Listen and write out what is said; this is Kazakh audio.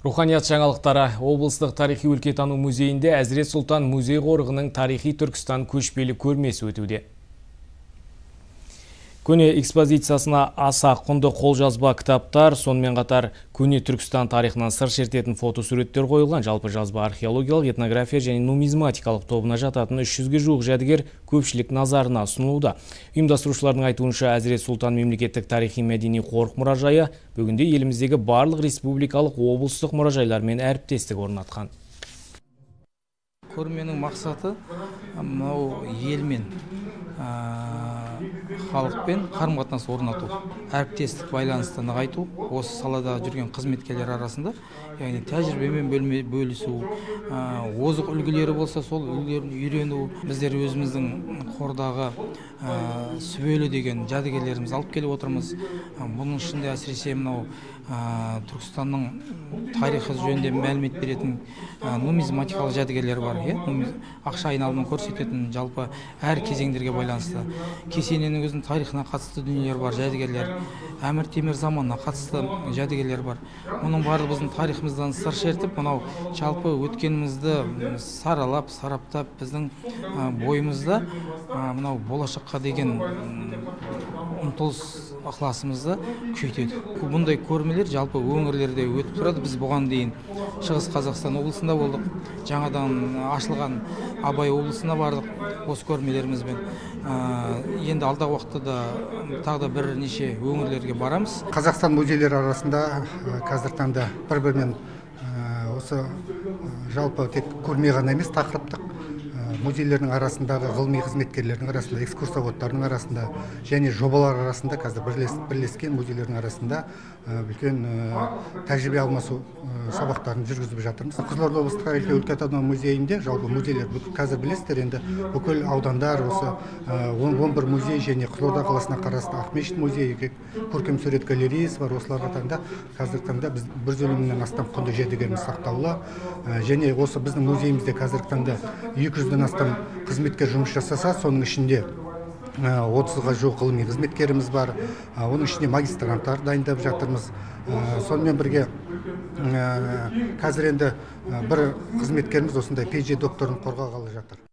Руханият жаңалықтары облыстық тарихи өлкетану музейінде Әзірет Сұлтан музей қорығының тарихи Түркістан көшпелі көрмесі өтуде. Көне экспозициясына аса құнды қолжазба кітаптар, сонымен қатар көне Түркістан тарихынан сыр шертетін фотосуреттер қойылған. Жалпы жазба археологиялық, этнография және нумизматикалық тобына жататын 300-ге жуық жәдігер көпшілік назарына ұсынылуда. Ұйымдастырушылардың айтуынша Әзірет Сұлтан мемлекеттік тарихи мәдени қорық мұражайы бүгінде еліміздегі барлық республикалық облыстық мұражайлармен әріптестік орнатқан. Көрменің мақсаты мынау елмен, халықпен қарым-қатынас орнату, әріптестік байланысты нығайту, осы салада жүрген қызметкерлер арасында, яғни тәжірибемен бөлісу, озық үлгілері болса, сол үлгілерін үйрену. Біздер өзіміздің қордағы сүбелі деген жәдігерлеріміз алып келіп отырмыз. Бұның ішінде әсіресе мынау Түркістанның тарихы жөнінде мәлімет беретін нумизматикалық жәдігерлер бар. Ақша айналымын көрсететін, жалпы әр кезеңдерге байланысты. Кесененің өзінің тарихына қатысты дүниелер бар, жәдігерлер. Әмір Темір заманына қатысты жәдігерлер бар. Мұның барлығы біздің тарихымыздан сыр шертіп, мынау жалпы өткенімізді саралап, сараптап, біздің бойымызда мынау болашаққа деген ұмтылыс ықыласымызды күшейтеді. Бұндай көрмелер жалпы өңірлерде өтіп тұрады. Біз бұған дейін Шығыс Қазақстан облысында болдық. Жаңадан ашылған Абай облысына бардық осы көрмелерімізбен. Енді алдағы уақытта да тағы да бірнеше өңірлерге барамыз. Қазақстан музейлері арасында қазіргі таңда бір-бірімен осы жалпы тек көрме ғана емес, тақырыптық музейлердің арасындағы ғылыми қызметкерлердің арасында, экскурсоводтардың арасында және жобалар арасында қазір бірлескен музейлердің арасында үлкен тәжірибе алмасу сабақтарын жүргізіп жатырмыз. Қызылорда облыстық тарихи өлкетану музейінде жалпы музейлер қазір білесіздер, енді бүкіл аудандар осы 11 музей және Қызылорда қаласына қарасты Ақмешіт музейі, көркемсурет галереясы бар. Осыларға таңда қазіргі таңда біз 100 мыңнан астам құнды жәдігеріміз сақтаулы, және осы біздің музейімізде қазіргі таңда 200-ден астам қызметкер жұмыс жасаса, соның ішінде 30-ға жуық ғылыми қызметкеріміз бар. Оның ішінде магистранттар дайындап жатырмыз. Сонымен бірге қазір енді бір қызметкеріміз осындай PhD докторын қорғағалы жатыр.